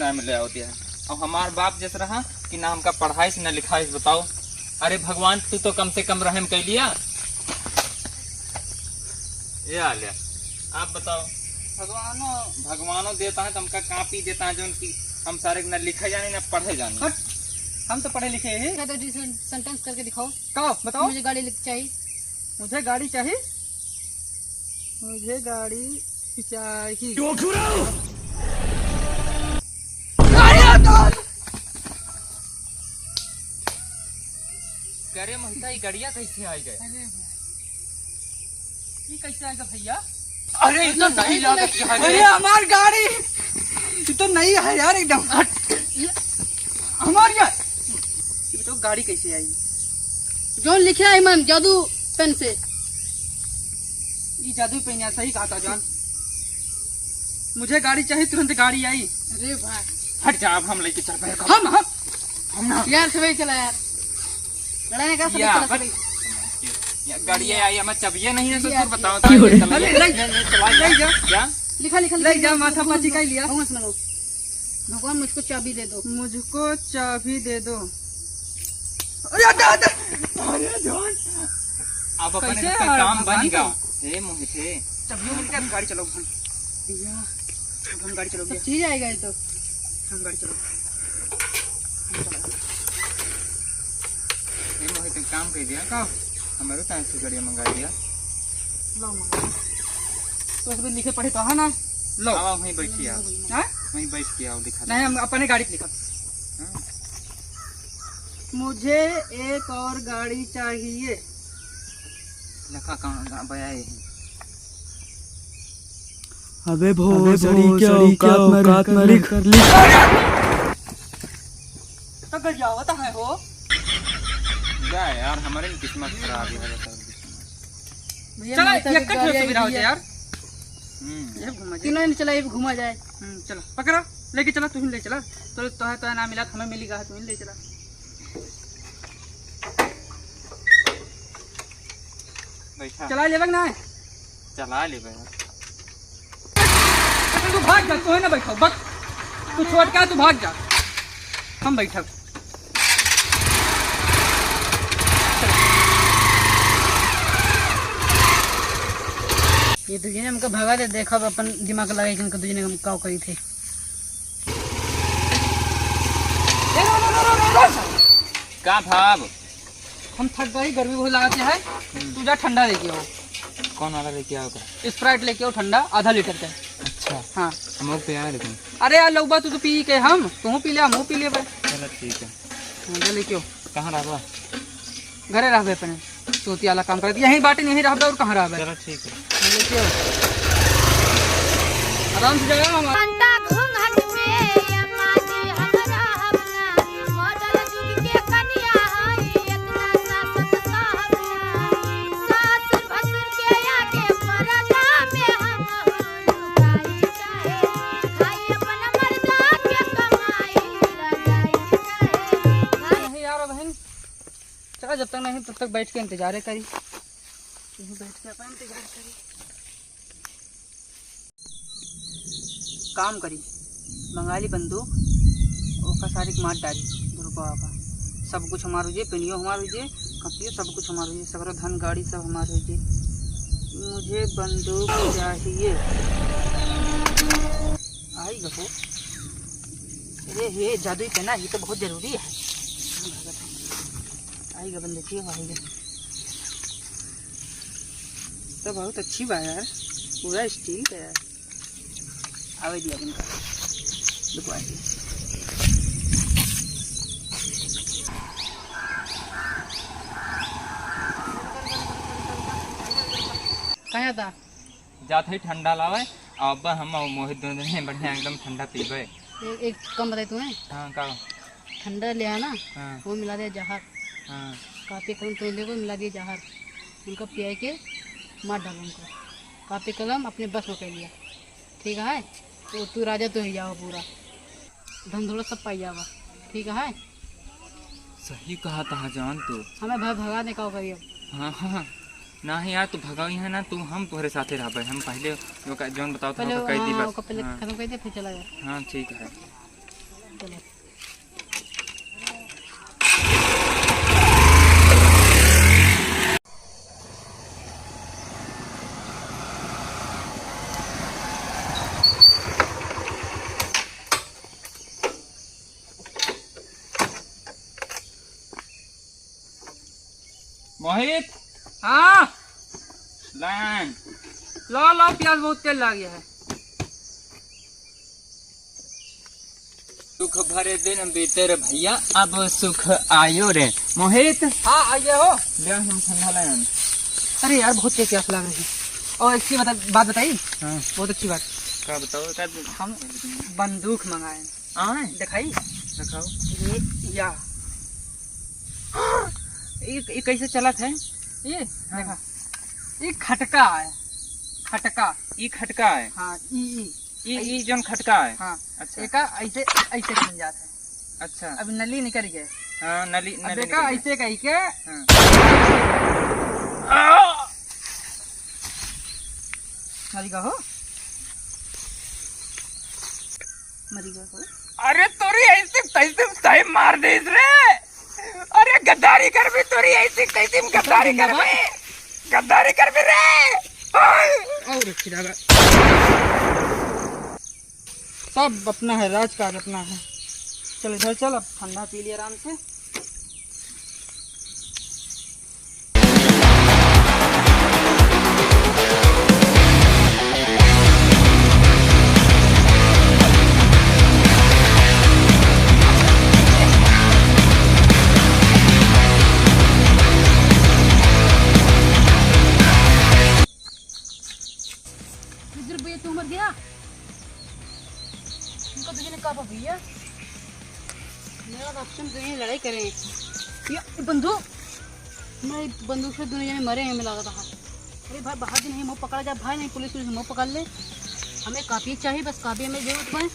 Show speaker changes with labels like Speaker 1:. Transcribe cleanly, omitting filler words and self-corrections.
Speaker 1: ना मिले होती है। और हमार बाप जैसे रहा कि ना हमका पढ़ाई से ना लिखाई से, बताओ। अरे भगवान तू तो कम से कम रहम कर लिया। ये आ लिया, आप बताओ। भगवानों देता है, हमका कॉपी देता है जो उनकी हम सारे ना लिखे जाने ना पढ़े जाने।
Speaker 2: हम तो पढ़े लिखे हैं।
Speaker 3: तो सेंटेंस करके दिखाओ।
Speaker 2: कहो बताओ।
Speaker 3: मुझे गाड़ी चाहिए।
Speaker 2: मुझे गाड़ी चाहिए। मुझे गाड़ी चाहिए।
Speaker 1: करे महता ये गड़िया कैसे आई गए?
Speaker 2: ये कैसे आएगा भैया?
Speaker 1: अरे ये तो नहीं लगा कि
Speaker 2: अरे हमारी गाड़ी ये तो नहीं है यार एकदम। हमारी यार ये तो गाड़ी कैसे आई?
Speaker 3: जो लिखे है मन जादू पेन से।
Speaker 2: ये जादू पेन यार, सही कहा था जान। मुझे गाड़ी चाहिए, तुरंत गाड़ी आई।
Speaker 3: अरे भाई
Speaker 1: हट जा, अब हम लेके चल पाए।
Speaker 2: हम ना
Speaker 3: यार सभी चला यार, लड़ाई का सभी चला सभी।
Speaker 1: गाड़ी आई, हमें चबिए नहीं है तो
Speaker 3: यार,
Speaker 1: फिर बताओ। क्या
Speaker 3: लिखा लिखा
Speaker 2: ले जा, माथा पाची का लिया।
Speaker 3: भगवान सुनो, भगवान मुझको चाबी दे दो।
Speaker 2: मुझको चाबी दे दो। अरे जान
Speaker 1: अब अपने
Speaker 2: कैसे
Speaker 1: का
Speaker 2: यार,
Speaker 1: काम
Speaker 2: भगवान
Speaker 1: बनेगा।
Speaker 2: को?
Speaker 1: हे मोहिते,
Speaker 2: चाबियों मिल गया, गाड़ी चलाओ भैया। हम गाड़ी चलो
Speaker 3: सब
Speaker 2: भैया,
Speaker 3: चीज आएगा ये तो।
Speaker 2: हम गाड़ी चलो।
Speaker 1: हे मोहिते काम कर दिया।
Speaker 2: कहो
Speaker 1: हमारे टाइम से गाड़ी मंगा दिया।
Speaker 2: लो मंगा। तो उसमें लिखे पढ़े तो है ना। लो
Speaker 1: आओ वहीं बैठिए आप,
Speaker 2: हाँ?
Speaker 1: वहीं बैठ के आओ दिखा दो।
Speaker 2: नहीं, हम अपने गाड़ी पे लिखा।
Speaker 1: हाँ।
Speaker 2: मुझे एक और गाड़ी चाहिए।
Speaker 1: लखा कहाँ बया है?
Speaker 4: अबे भोसड़ी क्या औकात में लिख कर ली।
Speaker 2: तो गड़िया होता है हो।
Speaker 1: क्या यार, हमारे किस्मत खराब है।
Speaker 3: भैया
Speaker 2: चला
Speaker 3: माता
Speaker 2: ये
Speaker 3: की
Speaker 2: कट
Speaker 3: गाड़ी
Speaker 2: सुविधा हो
Speaker 3: आई
Speaker 2: जाए
Speaker 3: है।
Speaker 2: यार। ये घुमा जाए।
Speaker 3: तीनों ने चला, ये भी घुमा जाए।
Speaker 2: चलो पकड़ा, लेके चला। तुम ले चला। तो है ना मिला, हमें मिली कहा, तुम ले चला।
Speaker 1: बैठा
Speaker 2: चला ले ना है।
Speaker 1: चला ले भाई।
Speaker 2: तू भाग जा, तू है ना बैठो बक। तू छोड़ के तू भाग जा, हम बैठा।
Speaker 3: ये तुझे ने हमको भगा दे, देखो अब अपन दिमाग लगाई कि तुझे ने हम काव करी थे।
Speaker 1: का भाव?
Speaker 2: हम थक गई, गर्मी बहुत लगाते है। तू जा ठंडा लेके आओ।
Speaker 1: कौन वाला लेके आओगा?
Speaker 2: स्प्राइट लेके आओ ठंडा, आधा लीटर का।
Speaker 1: अच्छा,
Speaker 2: हाँ
Speaker 1: हम लोग पे आए लेकिन।
Speaker 2: अरे यार लौबा, तू तो पी के हम तू पी ले, हम पी ले।
Speaker 1: चलो ठीक है।
Speaker 2: जा लेके आओ।
Speaker 1: कहाँ रहा?
Speaker 2: घरे रहबे अपने, चौथी वाला काम करती यहीं बाटे, नहीं रहबे और कहाँ रहबे।
Speaker 1: चलो ठीक है।
Speaker 2: लेके आओ, आराम से जाएगा हम। चला, जब तक नहीं तब तक बैठ के इंतजार करी। बैठ के अपन इंतजार करी, काम करी। बंगाली बंदूक ओका सारी मार डाली दुर्गा का। सब कुछ हमारे हो जे, पेनियो हमारे हो जे, कपियो सब कुछ हमारे हो जे, सगरो धन गाड़ी सब हमारे हो जे। मुझे बंदूक चाहिए। आई गो। अरे ये जादू पहना, ये तो बहुत जरूरी है। आएगा बंदे की आएगा तो बहुत अच्छी बात यार, पूरा स्टील है यार। आवे दिया इनका दुकान की।
Speaker 3: कहाँ था?
Speaker 1: जाते ही ठंडा लावे। अब हम मोहित दोनों ने बढ़िया एकदम ठंडा पीबे।
Speaker 3: एक कम बताए तुम्हें।
Speaker 1: हाँ का?
Speaker 3: ठंडा ले आना,
Speaker 1: हाँ
Speaker 3: वो मिला दिया जहर।
Speaker 1: हाँ।
Speaker 3: कापी कलम तो ले को मिला दिया जहर, उनका पिया के मार डालो उनको। कापी कलम अपने बस में कर लिया, ठीक है? तो तू राजा तो ही जाओ, पूरा धन दौलत सब पाई जावा, ठीक है?
Speaker 1: सही कहा था जान तू।
Speaker 3: हमें भगा दे का करियो।
Speaker 1: हाँ हाँ ना ही यार, तू भगाई है ना, तू हम तुम्हारे साथे रह हम पहले जोन बताओ था
Speaker 3: पहले
Speaker 1: कह दी
Speaker 3: हाँ,
Speaker 1: बस।
Speaker 3: पहले
Speaker 1: हाँ
Speaker 3: खत्म कर दे फिर चला जाए।
Speaker 1: हाँ ठीक है।
Speaker 3: चलो
Speaker 1: मोहित
Speaker 2: हाँ
Speaker 1: लाइन
Speaker 2: लो लो, प्याज बहुत तेल ला गया है।
Speaker 1: सुख भरे दिन बीते रे भैया, अब सुख आयो रे। मोहित
Speaker 2: हाँ आइए हो।
Speaker 1: ले हम ठंडा लाइन।
Speaker 2: अरे यार बहुत तेज प्यास लग रही है। और इसकी बात बताई,
Speaker 1: हाँ
Speaker 2: बहुत अच्छी बात।
Speaker 1: क्या बताओ क्या
Speaker 2: हम बंदूक मंगाए,
Speaker 1: आए
Speaker 2: दिखाई
Speaker 1: दिखाओ।
Speaker 2: ये कैसे चलत है ये, देखा ये खटका है, खटका।
Speaker 1: ई खटका है।
Speaker 2: हाँ
Speaker 1: ई जोन खटका है।
Speaker 2: हाँ
Speaker 1: अच्छा
Speaker 2: एक ऐसे ऐसे बन जाता है।
Speaker 1: अच्छा
Speaker 2: अब नली निकल गए,
Speaker 1: हाँ नली
Speaker 2: अब
Speaker 1: नली
Speaker 2: देखा
Speaker 1: निकल
Speaker 2: ऐसे कही के
Speaker 1: गई। हाँ।
Speaker 2: मरी हो, मरी हो।
Speaker 1: अरे तोरी ऐसे कैसे सही मार दे रे। अरे गद्दारी कर भी तोरी ऐसे कैसे गद्दारी कर भी, गद्दारी कर भी रे।
Speaker 2: और सब अपना है, राजकाज अपना है। चल इधर चल, अब ठंडा पी लिया आराम से।
Speaker 3: भैया तू मर गया, उनका तुझे ने कहा भैया मेरा ऑप्शन तो ये लड़ाई करें ये बंदूक, मैं बंदूक से दोनों जने मरे हैं, हमें लगा था। अरे भाई बाहर नहीं मुँह पकड़ा जाए भाई, नहीं पुलिस मुँह पकड़ ले। हमें कापी चाहिए, बस कापी हमें जरूरत है।